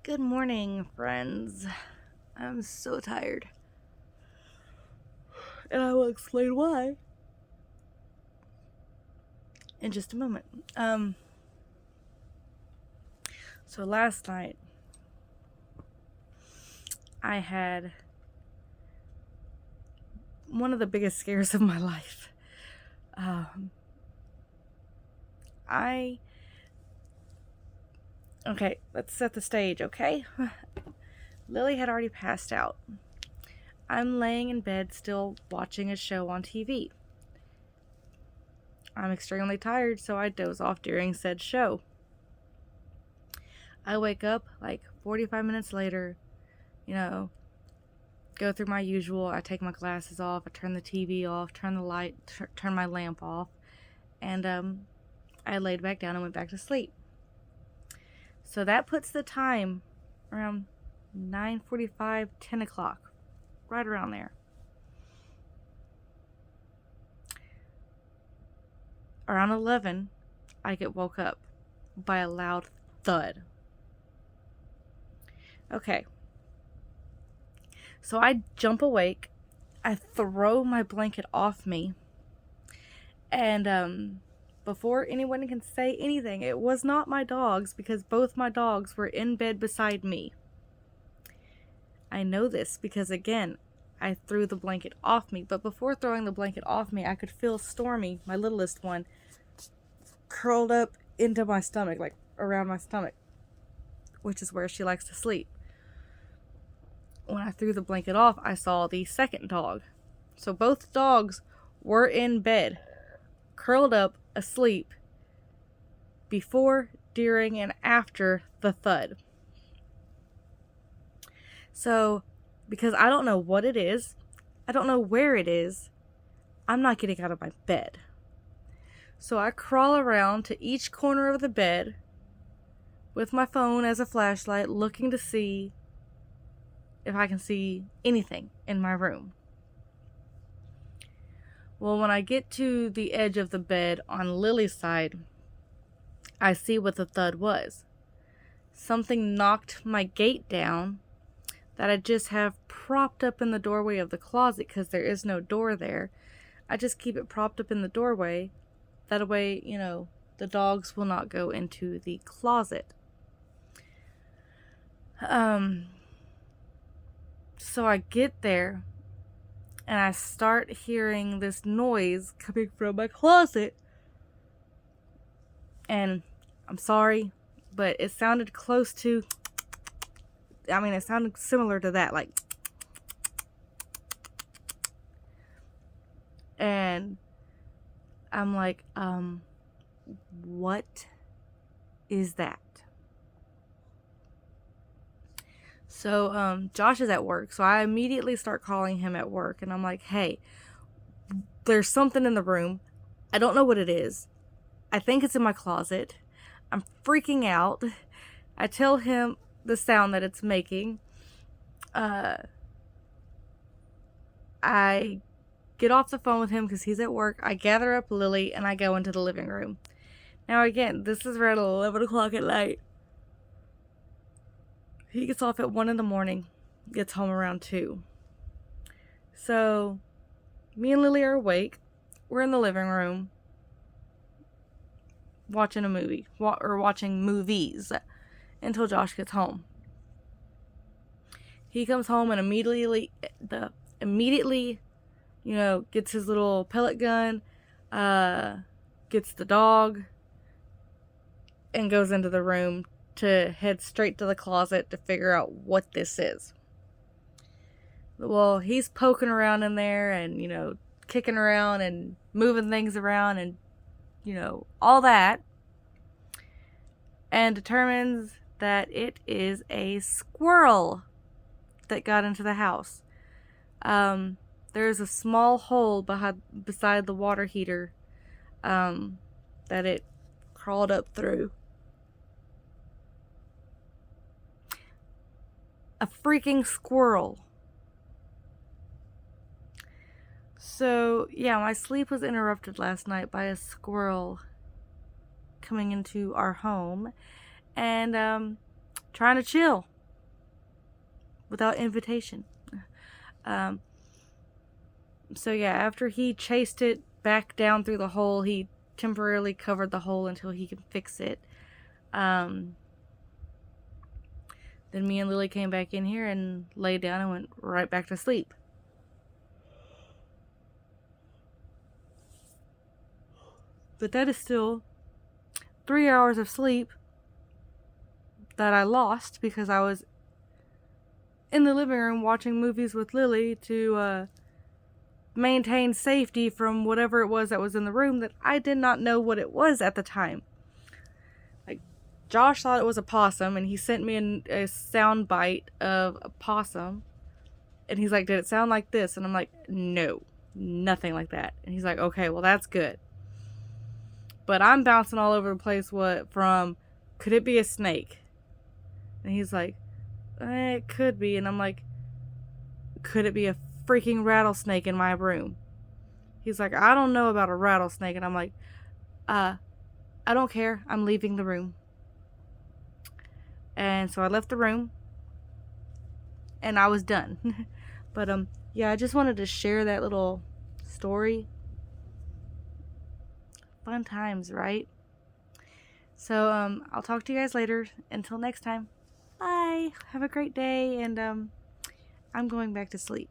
Good morning, friends. I'm so tired. And I will explain why in just a moment. So last night, I had one of the biggest scares of my life. Okay, let's set the stage, okay? Lily had already passed out. I'm laying in bed still watching a show on TV. I'm extremely tired, so I doze off during said show. I wake up like 45 minutes later, go through my usual. I take my glasses off, I turn the TV off, turn the light, turn my lamp off, and I laid back down and went back to sleep. So that puts the time around 9:45, 10 o'clock, right around there. Around 11, I get woke up by a loud thud. Okay. So I jump awake, I throw my blanket off me, and before anyone can say anything, it was not my dogs because both my dogs were in bed beside me. I know this because, again, I threw the blanket off me, but before throwing the blanket off me, I could feel Stormy, my littlest one, curled up into my stomach, like around my stomach, which is where she likes to sleep. When I threw the blanket off, I saw the second dog. So both dogs were in bed, curled up, asleep, before, during, and after the thud. So, because I don't know what it is, I don't know where it is, I'm not getting out of my bed. So I crawl around to each corner of the bed with my phone as a flashlight, looking to see if I can see anything in my room. Well, when I get to the edge of the bed on Lily's side, I see what the thud was. Something knocked my gate down that I just have propped up in the doorway of the closet because there is no door there. I just keep it propped up in the doorway. That way, the dogs will not go into the closet. So I get there and I start hearing this noise coming from my closet. And I'm sorry, but it sounded close to, it sounded similar to that, like. And I'm like, what is that? So, Josh is at work, so I immediately start calling him at work, and I'm like, hey, there's something in the room. I don't know what it is. I think it's in my closet. I'm freaking out. I tell him the sound that it's making. I get off the phone with him because he's at work. I gather up Lily, and I go into the living room. Now, again, this is around 11 o'clock at night. He gets off at 1 in the morning, gets home around 2. So, me and Lily are awake. We're in the living room watching a movie, or watching movies until Josh gets home. He comes home and immediately, gets his little pellet gun, gets the dog, and goes into the room to head straight to the closet to figure out what this is. Well, he's poking around in there and, kicking around and moving things around and, all that. And determines that it is a squirrel that got into the house. There's a small hole beside the water heater that it crawled up through. A freaking squirrel. So, yeah, my sleep was interrupted last night by a squirrel coming into our home and trying to chill. without invitation. Um, so yeah, after he chased it back down through the hole, he temporarily covered the hole until he could fix it. Then me and Lily came back in here and laid down and went right back to sleep. But that is still 3 hours of sleep that I lost because I was in the living room watching movies with Lily to maintain safety from whatever it was that was in the room that I did not know what it was at the time. Like, Josh thought it was a possum, and he sent me a sound bite of a possum. And he's like, did it sound like this? And I'm like, no, nothing like that. And he's like, okay, well, that's good. But I'm bouncing all over the place from, could it be a snake? And he's like, it could be. And I'm like, could it be a freaking rattlesnake in my room? He's like, I don't know about a rattlesnake. And I'm like, I don't care. I'm leaving the room. And so I left the room. And I was done. But yeah, I just wanted to share that little story. Fun times, right? So I'll talk to you guys later. Until next time. Bye. Have a great day, and I'm going back to sleep.